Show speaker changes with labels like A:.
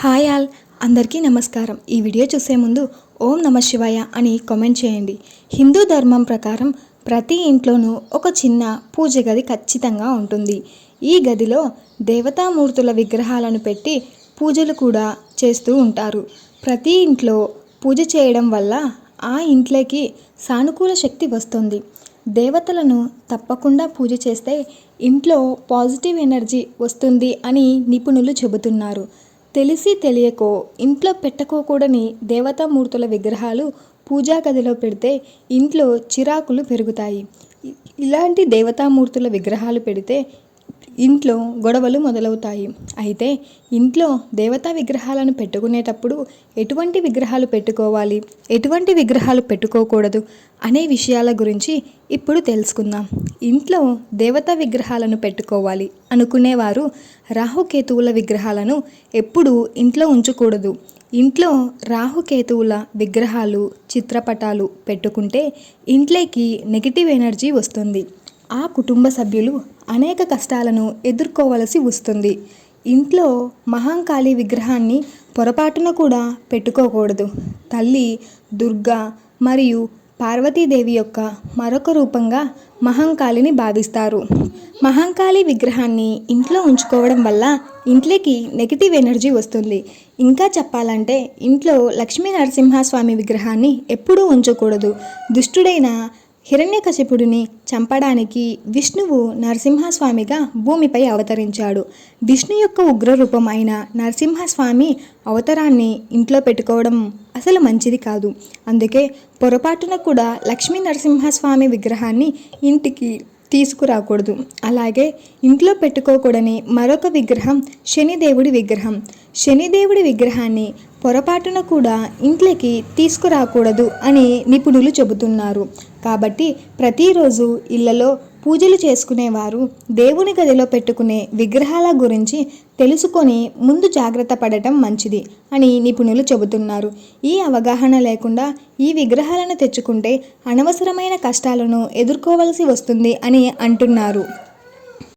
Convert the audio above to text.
A: Hi all, అందరికీ నమస్కారం. ఈ వీడియో చూసే ముందు ఓం నమ శివాయ అని కామెంట్ చేయండి. హిందూ ధర్మం ప్రకారం ప్రతి ఇంట్లోనూ ఒక చిన్న పూజ గది ఖచ్చితంగా ఉంటుంది. ఈ గదిలో దేవతామూర్తుల విగ్రహాలను పెట్టి పూజలు కూడా చేస్తూ ఉంటారు. ప్రతి ఇంట్లో పూజ చేయడం వల్ల ఆ ఇంట్లోకి సానుకూల శక్తి వస్తుంది. దేవతలను తప్పకుండా పూజ చేస్తే ఇంట్లో పాజిటివ్ ఎనర్జీ వస్తుంది అని నిపుణులు చెబుతున్నారు. తెలిసి తెలియకో ఇంట్లో పెట్టుకోకూడని దేవతామూర్తుల విగ్రహాలు పూజా గదిలో పెడితే ఇంట్లో చిరాకులు పెరుగుతాయి. ఇలాంటి దేవతామూర్తుల విగ్రహాలు పెడితే ఇంట్లో గొడవలు మొదలవుతాయి. అయితే ఇంట్లో దేవతా విగ్రహాలను పెట్టుకునేటప్పుడు ఎటువంటి విగ్రహాలు పెట్టుకోవాలి, ఎటువంటి విగ్రహాలు పెట్టుకోకూడదు అనే విషయాల గురించి ఇప్పుడు తెలుసుకుందాం. ఇంట్లో దేవతా విగ్రహాలను పెట్టుకోవాలి అనుకునేవారు రాహుకేతువుల విగ్రహాలను ఎప్పుడూ ఇంట్లో ఉంచకూడదు. ఇంట్లో రాహుకేతువుల విగ్రహాలు, చిత్రపటాలు పెట్టుకుంటే ఇంట్లోకి నెగిటివ్ ఎనర్జీ వస్తుంది. ఆ కుటుంబ సభ్యులు అనేక కష్టాలను ఎదుర్కోవలసి వస్తుంది. ఇంట్లో మహంకాళి విగ్రహాన్ని పొరపాటున కూడా పెట్టుకోకూడదు. తల్లి దుర్గా మరియు పార్వతీదేవి యొక్క మరొక రూపంగా మహంకాళిని భావిస్తారు. మహంకాళి విగ్రహాన్ని ఇంట్లో ఉంచుకోవడం వల్ల ఇంట్లోకి నెగిటివ్ ఎనర్జీ వస్తుంది. ఇంకా చెప్పాలంటే ఇంట్లో లక్ష్మీ నరసింహస్వామి విగ్రహాన్ని ఎప్పుడూ ఉంచకూడదు. దుష్టుడైన హిరణ్యకశిపుడిని చంపడానికి విష్ణువు నరసింహస్వామిగా భూమిపై అవతరించాడు. విష్ణు యొక్క ఉగ్రరూపం అయిన నరసింహస్వామి అవతారాన్ని ఇంట్లో పెట్టుకోవడం అసలు మంచిది కాదు. అందుకే పొరపాటున కూడా లక్ష్మీ నరసింహస్వామి విగ్రహాన్ని ఇంటికి తీసుకురాకూడదు. అలాగే ఇంట్లో పెట్టుకోకూడని మరొక విగ్రహం శనిదేవుడి విగ్రహం. శనిదేవుడి విగ్రహాన్ని పొరపాటున కూడా ఇంట్లోకి తీసుకురాకూడదు అని నిపుణులు చెబుతున్నారు. కాబట్టి ప్రతిరోజు ఇళ్లలో పూజలు చేసుకునేవారు దేవుని గదిలో పెట్టుకునే విగ్రహాల గురించి తెలుసుకొని ముందు జాగ్రత్త పడటం మంచిది అని నిపుణులు చెబుతున్నారు. ఈ అవగాహన లేకుండా ఈ విగ్రహాలను తెచ్చుకుంటే అనవసరమైన కష్టాలను ఎదుర్కోవలసి వస్తుంది అని అంటున్నారు.